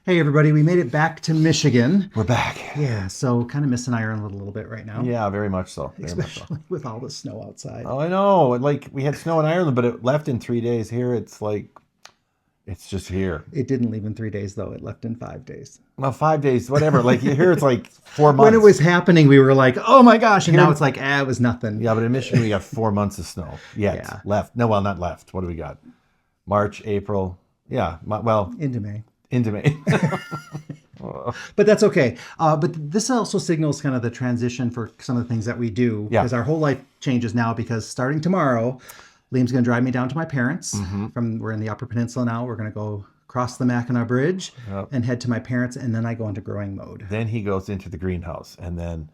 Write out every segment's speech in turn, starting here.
Hey everybody, we made it back to Michigan. We're back. Yeah, so kind of missing Ireland a little bit right now. Yeah, very much so. Especially with all the snow outside. Oh, I know. Like we had snow in Ireland, but it left in 3 days. Here, it's like it's just here. It didn't leave in 3 days though. It left in 5 days. Well, 5 days, whatever. Like here, it's like 4 months. When it was happening, we were like, "Oh my gosh!" And now it's like, it was nothing. Yeah, but in Michigan, we got 4 months of snow. Yeah. Left. No, well, not left. What do we got? March, April. Yeah, well, Into May. into May. But that's okay. But this also signals kind of the transition for some of the things that we do. Yeah. Because our whole life changes now because starting tomorrow, Liam's going to drive me down to my parents. We're in the Upper Peninsula now. We're going to go across the Mackinac Bridge and head to my parents. And then I go into growing mode. Then he goes into the greenhouse. And then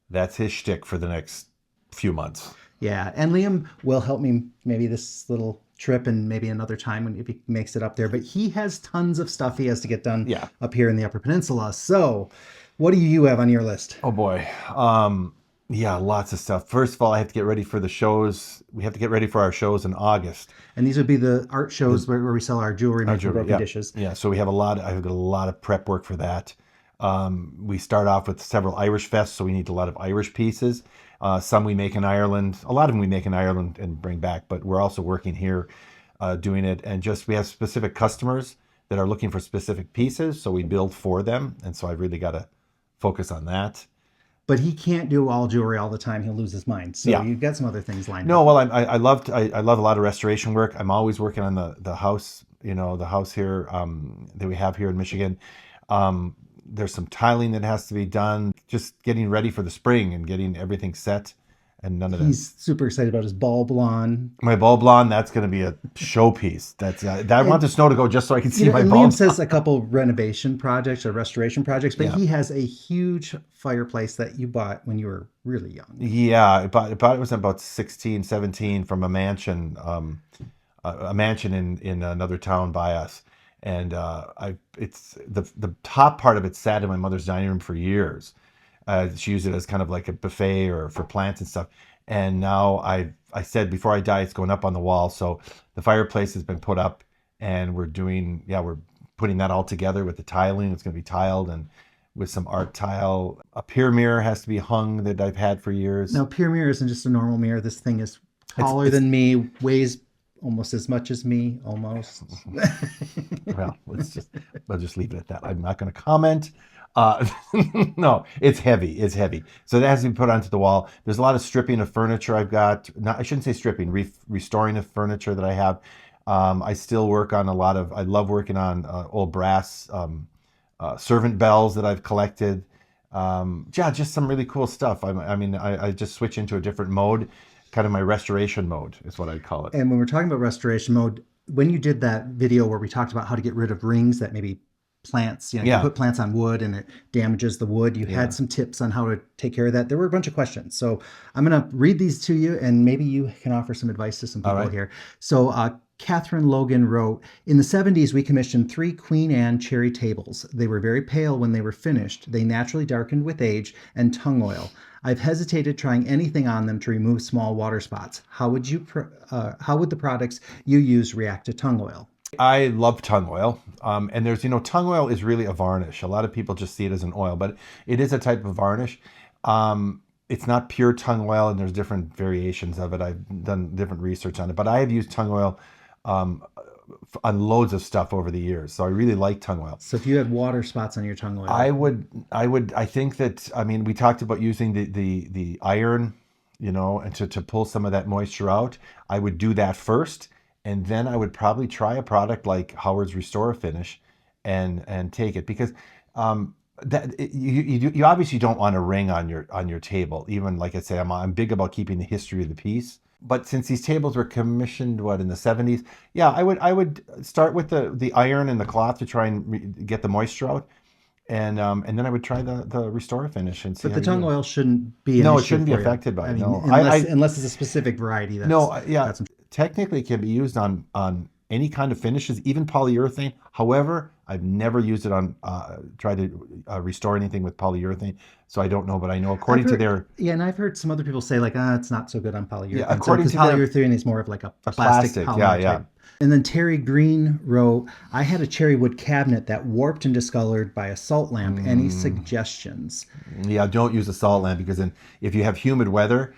that's his shtick for the next few months. Yeah. And Liam will help me maybe this little trip and maybe another time if he makes it up there. But he has tons of stuff he has to get done up here in the Upper Peninsula. So what do you have on your list? Oh boy. Yeah, lots of stuff. First of all, I have to get ready for the shows. We have to get ready for our shows in August. And these would be the art shows where we sell our jewelry, broken dishes. Yeah, so we have I've got a lot of prep work for that. We start off with several Irish fests, so we need a lot of Irish pieces. Some we make in Ireland. A lot of them we make in Ireland and bring back, but we're also working here doing it. And we have specific customers that are looking for specific pieces, so we build for them. And so I've really got to focus on that. But he can't do all jewelry all the time. He'll lose his mind. So you've got some other things lined up. No, well, I love a lot of restoration work. I'm always working on the house, the house here that we have here in Michigan. There's some tiling that has to be done, just getting ready for the spring and getting everything set. And none of that. He's super excited about his ball blonde. My ball blonde, that's going to be a showpiece. I want the snow to go just so I can see my ball. Liam says a couple renovation projects or restoration projects, but he has a huge fireplace that you bought when you were really young. Yeah, I bought it was about 16, 17 from a mansion in another town by us. And it's the top part of it sat in my mother's dining room for years. She used it as kind of like a buffet or for plants and stuff. And now I said before I die, it's going up on the wall. So the fireplace has been put up, and we're putting that all together with the tiling. It's going to be tiled and with some art tile. A pier mirror has to be hung that I've had for years. No, pier mirror isn't just a normal mirror. This thing is taller than me, weighs almost as much as me, almost. Well, we'll just leave it at that. I'm not going to comment. No, it's heavy. It's heavy. So that has to be put onto the wall. There's a lot of stripping of furniture I've got. I shouldn't say stripping, restoring of furniture that I have. I still work on I love working on old brass servant bells that I've collected. Just some really cool stuff. I just switch into a different mode. Kind of my restoration mode is what I'd call it. And when we're talking about restoration mode, when you did that video where we talked about how to get rid of rings that maybe plants, you put plants on wood and it damages the wood, you had some tips on how to take care of that. There were a bunch of questions. So I'm going to read these to you and maybe you can offer some advice to some people here. So Catherine Logan wrote, in the 70s, we commissioned 3 Queen Anne cherry tables. They were very pale when they were finished. They naturally darkened with age and tung oil. I've hesitated trying anything on them to remove small water spots. How would the products you use react to tung oil? I love tung oil. And there's, tung oil is really a varnish. A lot of people just see it as an oil, but it is a type of varnish. It's not pure tung oil, and there's different variations of it. I've done different research on it, but I have used tung oil on loads of stuff over the years. So I really like tung oil. So if you had water spots on your tung oil, I think that, we talked about using the iron, and to pull some of that moisture out. I would do that first. And then I would probably try a product like Howard's Restor-a-Finish and take it, because you obviously don't want a ring on your table. Even like I say, I'm big about keeping the history of the piece. But since these tables were commissioned in the 70s, I would start with the iron and the cloth to try and get the moisture out. And then I would try the Restor-a-Finish and see. But the tung oil shouldn't be. No, it shouldn't be affected by it. No, unless it's a specific variety. Technically, it can be used on any kind of finishes, even polyurethane. However, I've never used it on, tried to restore anything with polyurethane. So I don't know, but I know according to their... Yeah, and I've heard some other people say like, it's not so good on polyurethane. Yeah, according to polyurethane is more of like a plastic polymer type. And then Terry Green wrote, I had a cherry wood cabinet that warped and discolored by a salt lamp. Any suggestions? Yeah, don't use a salt lamp because then if you have humid weather,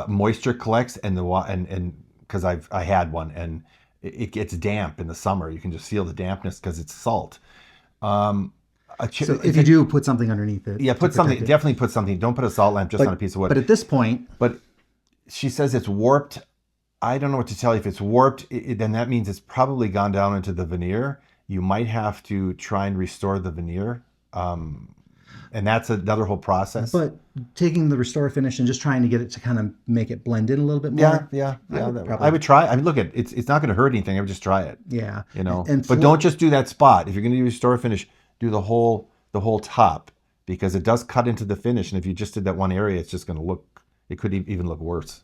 moisture collects and because I had one and it gets damp in the summer. You can just feel the dampness because it's salt. So if you do put something underneath it. Yeah, definitely put something. Don't put a salt lamp just on a piece of wood. But at this point. But she says it's warped. I don't know what to tell you. If it's warped, then that means it's probably gone down into the veneer. You might have to try and restore the veneer. And that's another whole process. But taking the Restor-a-Finish and just trying to get it to kind of make it blend in a little bit more. Yeah. I would try. I mean, look, it's not going to hurt anything. I would just try it. Yeah. But don't just do that spot. If you're going to do Restor-a-Finish, do the whole top because it does cut into the finish. And if you just did that one area, it's just going to look. It could even look worse.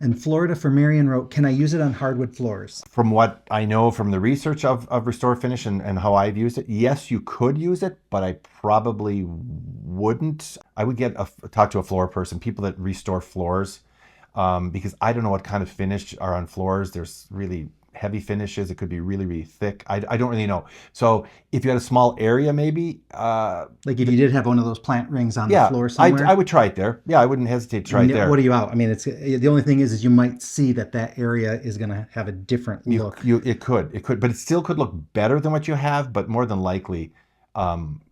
And Florida for Marion wrote, can I use it on hardwood floors? From what I know from the research of Restor-a-Finish and how I've used it, yes, you could use it, but I probably wouldn't. I would talk to a floor person, people that restore floors, because I don't know what kind of finish are on floors. There's really heavy finishes. It could be really, really thick. I don't really know. So if you had a small area, maybe. Like if you did have one of those plant rings on the floor somewhere? I would try it there. Yeah, I wouldn't hesitate to try it there. What are you out? I mean, it's the only thing is you might see that area is going to have a different look. It could, but it still could look better than what you have, but more than likely,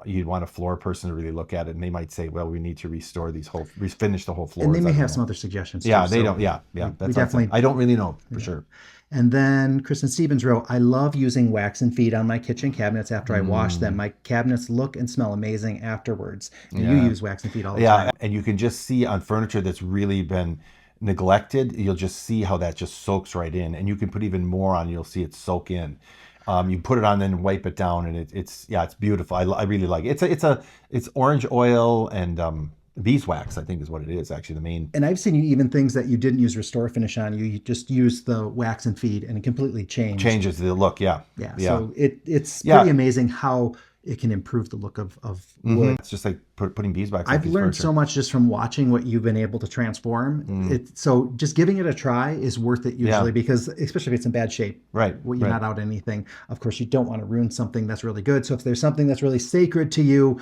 you'd want a floor person to really look at it, and they might say, well, we need to refinish the whole floor. And they may have some other suggestions too. Yeah, they don't. Yeah. That's definitely. I don't really know for sure. And then Kristen Stevens wrote, I love using wax and feed on my kitchen cabinets after I wash them. My cabinets look and smell amazing afterwards. And you use wax and feed all the time. Yeah, and you can just see on furniture that's really been neglected, you'll just see how that just soaks right in. And you can put even more on, you'll see it soak in. You put it on, then wipe it down, and it's beautiful. I really like it. It's orange oil and beeswax, I think is what it is, actually the main. And I've seen you even things that you didn't use Restor-a-Finish on. You just use the wax and feed, and it completely changes the look. Yeah. So it's pretty amazing how it can improve the look of wood. It's just like putting beeswax. I've learned so much just from watching what you've been able to transform. So just giving it a try is worth it usually because especially if it's in bad shape. Right. You're not out anything. Of course, you don't want to ruin something that's really good. So if there's something that's really sacred to you,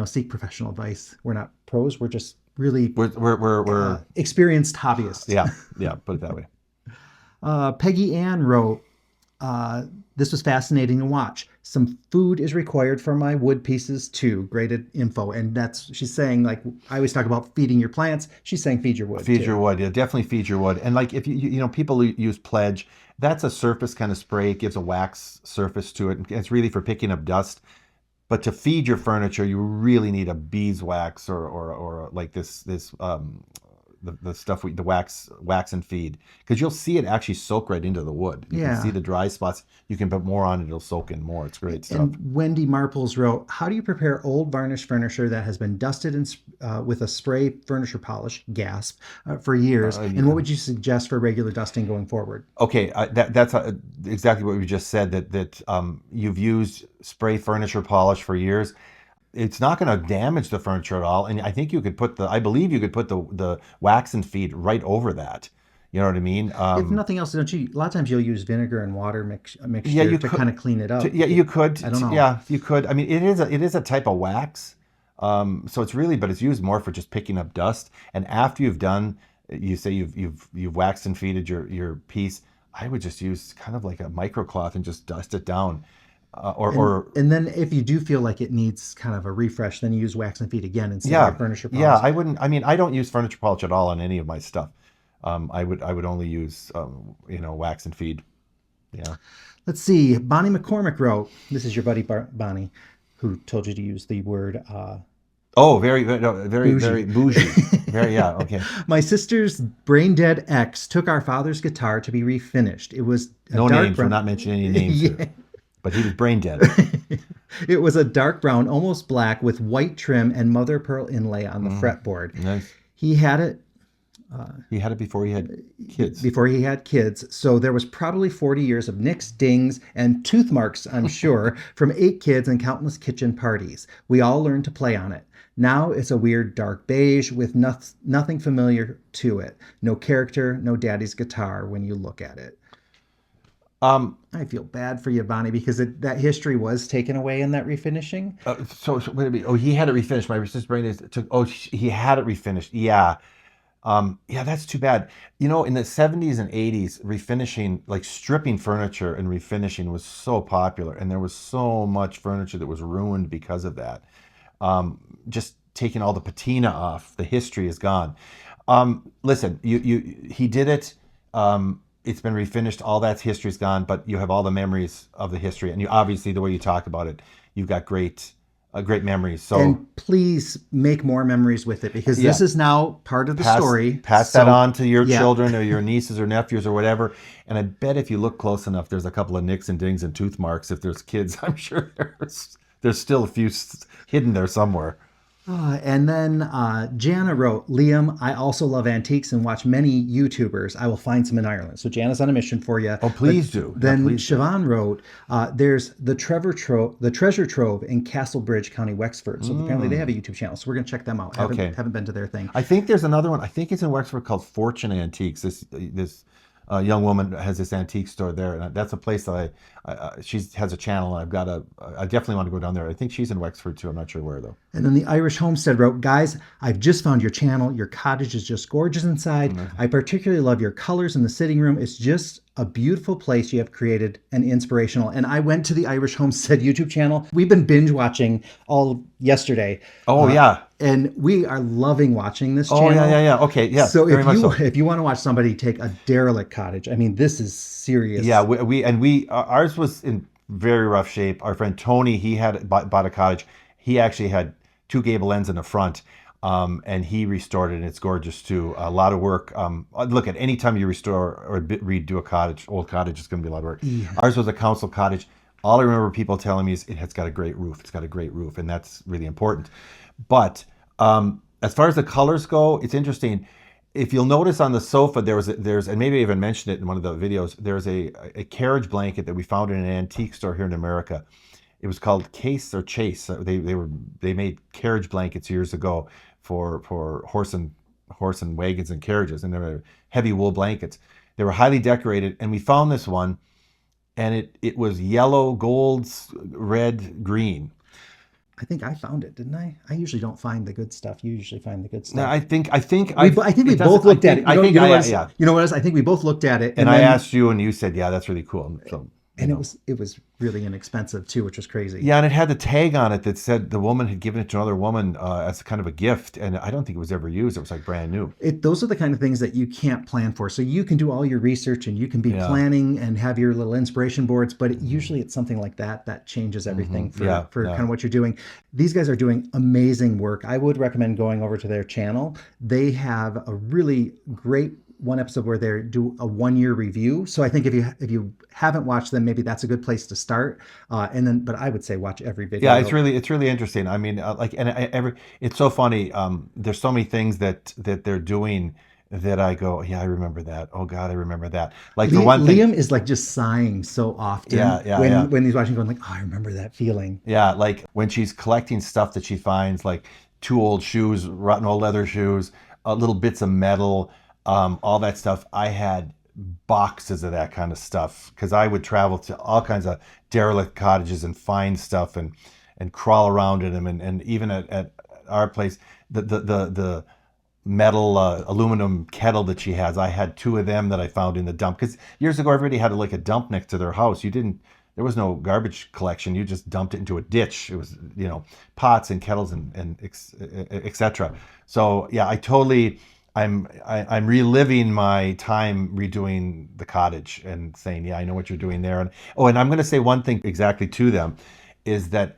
seek professional advice. We're not pros. We're just really we're experienced hobbyists. Yeah. Put it that way. Peggy Ann wrote, this was fascinating to watch. Some food is required for my wood pieces too. Graded info. And she's saying, like, I always talk about feeding your plants. She's saying feed your wood. Feed your wood. Yeah, definitely feed your wood. And like if people use Pledge, that's a surface kind of spray. It gives a wax surface to it. It's really for picking up dust. But to feed your furniture, you really need a beeswax or like the stuff the wax and feed, because you'll see it actually soak right into the wood. You can see the dry spots. You can put more on it; it'll soak in more. It's great stuff. And Wendy Marples wrote, "How do you prepare old varnished furniture that has been dusted with a spray furniture polish For years? And what would you suggest for regular dusting going forward?" Okay, that's exactly what we just said. That you've used spray furniture polish for years. It's not going to damage the furniture at all, and I think you could I believe you could put the wax and feed right over that. You know what I mean? If nothing else, don't you? A lot of times you'll use vinegar and water mixture to kind of clean it up. You could. I don't know. Yeah, you could. I mean, it is a type of wax, so it's used more for just picking up dust. And after you've done, you say you've waxed and feeded your piece. I would just use kind of like a microcloth and just dust it down. And then if you do feel like it needs kind of a refresh, then you use wax and feed again instead of your furniture polish. Yeah, I wouldn't. I mean, I don't use furniture polish at all on any of my stuff. I would only use wax and feed. Yeah. Let's see. Bonnie McCormick wrote. This is your buddy Bonnie, who told you to use the word. Very bougie. Okay. My sister's brain dead ex took our father's guitar to be refinished. It was no names. We're not mentioning any names. Here. But he was brain dead. It was a dark brown, almost black, with white trim and mother of pearl inlay on the fretboard. Nice. He had it He had it before he had kids. Before he had kids. So there was probably 40 years of nicks, dings, and tooth marks, I'm sure, from 8 kids and countless kitchen parties. We all learned to play on it. Now it's a weird dark beige with nothing familiar to it. No character, no daddy's guitar when you look at it. I feel bad for you, Bonnie, because that history was taken away in that refinishing. So wait a minute. Oh, he had it refinished. My resistant brain is he had it refinished. Yeah. Yeah, that's too bad. You know, in the 70s and 80s, refinishing, like stripping furniture and refinishing was so popular, and there was so much furniture that was ruined because of that. Just taking all the patina off, the history is gone. Listen, he did it. It's been refinished. All that history's gone, but you have all the memories of the history, and you obviously the way you talk about it, you've got great memories. So and please make more memories with it, because this is now part of the story. Pass that on to your children or your nieces or nephews or whatever. And I bet if you look close enough, there's a couple of nicks and dings and tooth marks. If there's kids, I'm sure there's still a few hidden there somewhere. And then Jana wrote, Liam, I also love antiques and watch many YouTubers. I will find some in Ireland. So Jana's on a mission for you. Oh, please do. Then Siobhan wrote, there's the Treasure Trove in Castlebridge, County Wexford. So apparently they have a YouTube channel. So we're going to check them out. Haven't been to their thing. I think there's another one. I think it's in Wexford called Fortune Antiques. This young woman has this antique store there, and that's a place that she has a channel. And I definitely want to go down there. I think she's in Wexford too. I'm not sure where though. And then the Irish Homestead wrote, guys, I've just found your channel. Your cottage is just gorgeous inside. I particularly love your colors in the sitting room. It's just a beautiful place you have created and inspirational. And I went to the Irish Homestead YouTube channel. We've been binge watching all yesterday. Oh, yeah. And we are loving watching this channel. Oh, yeah. Okay, yeah. So if you want to watch somebody take a derelict cottage, I mean, this is serious. Yeah, ours was in very rough shape. Our friend Tony, he had bought a cottage. He actually had 2 gable ends in the front. And he restored it, and it's gorgeous too. A lot of work. Look, at any time you restore or redo a old cottage, it's going to be a lot of work. Yeah. Ours was a council cottage. All I remember people telling me is it has got a great roof. It's got a great roof, and that's really important. But as far as the colors go, it's interesting. If you'll notice on the sofa, there's and maybe I even mentioned it in one of the videos. There's a carriage blanket that we found in an antique store here in America. It was called Case or Chase. They made carriage blankets years ago for horse and wagons and carriages, and they were heavy wool blankets. They were highly decorated, and we found this one, and it was yellow, gold, red, green. I think I found it, didn't I? I usually don't find the good stuff. You usually find the good stuff. No, I think we both looked at it. You know what? I think we both looked at it, and I asked you, and you said, "Yeah, that's really cool." So. And it was really inexpensive too, which was crazy. Yeah, and it had the tag on it that said the woman had given it to another woman as kind of a gift, and I don't think it was ever used. It was like brand new. Those are the kind of things that you can't plan for. So you can do all your research and you can be planning and have your little inspiration boards, but usually it's something like that changes everything for kind of what you're doing. These guys are doing amazing work. I would recommend going over to their channel. They have a really great one episode where they do a 1-year review. So I think if you haven't watched them, maybe that's a good place to start. But I would say watch every video. Yeah, it's really interesting. I mean, it's so funny. There's so many things that they're doing that I go, yeah, I remember that. Oh God, I remember that. Like the one thing, Liam is like just sighing so often. When he's watching, going like, oh, I remember that feeling. Yeah, like when she's collecting stuff that she finds, like 2 old shoes, rotten old leather shoes, little bits of metal. All that stuff. I had boxes of that kind of stuff because I would travel to all kinds of derelict cottages and find stuff and crawl around in them. And even at our place, the metal aluminum kettle that she has, I had 2 of them that I found in the dump. Because years ago, everybody had like a dump next to their house. There was no garbage collection. You just dumped it into a ditch. It was, pots and kettles and et cetera. So yeah, I'm reliving my time redoing the cottage and saying, yeah, I know what you're doing there. And I'm going to say one thing exactly to them is that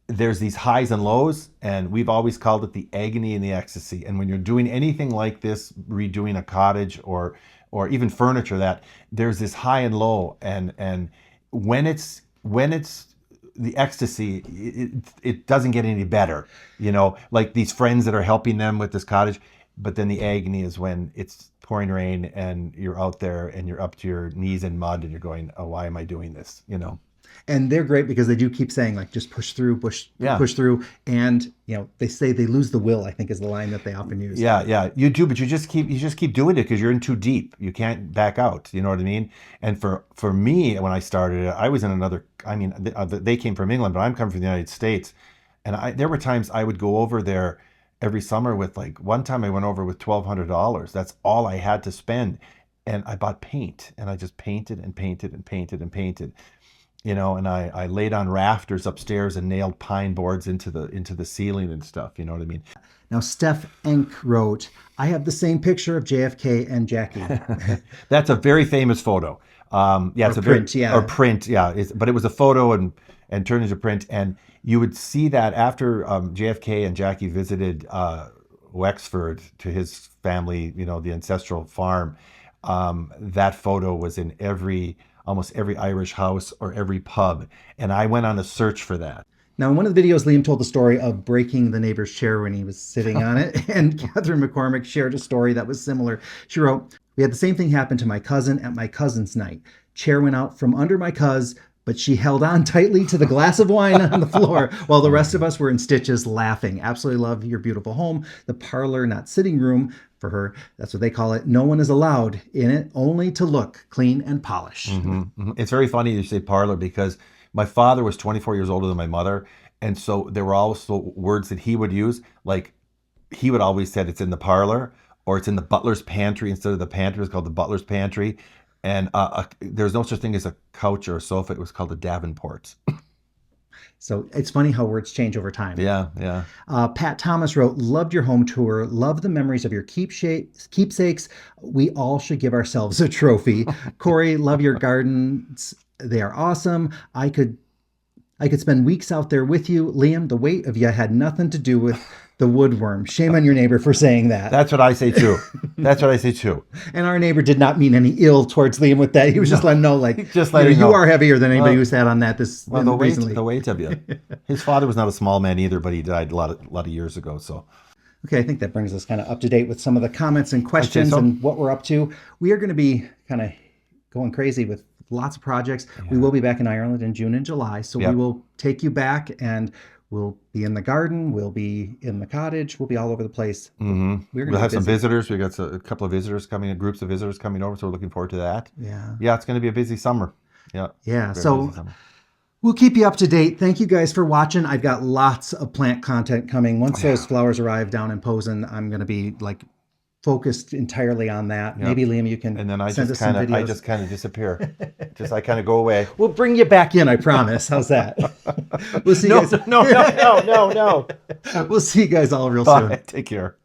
there's these highs and lows, and we've always called it the agony and the ecstasy. And when you're doing anything like this, redoing a cottage or even furniture, that there's this high and low. And when it's the ecstasy, it doesn't get any better. Like these friends that are helping them with this cottage. But then the agony is when it's pouring rain and you're out there and you're up to your knees in mud and you're going, oh, why am I doing this? You know? And they're great because they do keep saying, like, just push through, push through. And, they say they lose the will, I think is the line that they often use. Yeah. You do, but you just keep doing it because you're in too deep. You can't back out. You know what I mean? And for me, when I started it, I was in they came from England, but I'm coming from the United States. And there were times I would go over there every summer with, like, one time I went over with $1,200. That's all I had to spend. And I bought paint and I just painted and painted and painted and painted. And I laid on rafters upstairs and nailed pine boards into the ceiling and stuff. You know what I mean? Now, Steph Enck wrote, I have the same picture of JFK and Jackie. That's a very famous photo. It's or print. Yeah. But it was a photo and turned into print. And you would see that after JFK and Jackie visited Wexford to his family, the ancestral farm. That photo was in almost every Irish house or every pub. And I went on a search for that. Now, in one of the videos, Liam told the story of breaking the neighbor's chair when he was sitting on it. And Catherine McCormick shared a story that was similar. She wrote, we had the same thing happen to my cousin at my cousin's night. Chair went out from under my cuz, but she held on tightly to the glass of wine on the floor while the rest of us were in stitches laughing. Absolutely love your beautiful home. The parlor, not sitting room, for her, that's what they call it. No one is allowed in it, only to look clean and polished. It's very funny you say parlor because my father was 24 years older than my mother. And so there were also words that he would use, like he would always say it's in the parlor or it's in the butler's pantry instead of the pantry. It was called the butler's pantry. And there's no such thing as a couch or a sofa. It was called a Davenport. So it's funny how words change over time. Yeah. Pat Thomas wrote, loved your home tour. Love the memories of your keepsakes. We all should give ourselves a trophy. Corey, love your gardens. They are awesome. I could spend weeks out there with you. Liam, the weight of you had nothing to do with the woodworm. Shame on your neighbor for saying that. That's what I say too. And our neighbor did not mean any ill towards Liam with that. He was just letting him know, like, you are heavier than anybody who's had on that recently. The weight of you. His father was not a small man either, but he died a lot of years ago. So, okay, I think that brings us kind of up to date with some of the comments and questions and what we're up to. We are going to be kind of going crazy with lots of projects. Yeah. We will be back in Ireland in June and July, so we will take you back and we'll be in the garden. We'll be in the cottage. We'll be all over the place. We'll have some visitors. We got a couple of visitors coming, groups of visitors coming over, so we're looking forward to that. Yeah, it's going to be a busy summer. Yeah. So we'll keep you up to date. Thank you guys for watching. I've got lots of plant content coming. Once those flowers arrive down in Posen, I'm going to be like focused entirely on that. Maybe Liam, you can. And then I just kind of disappear. I kind of go away. We'll bring you back in, I promise. How's that? We'll see you guys. No. We'll see you guys all real soon. Take care.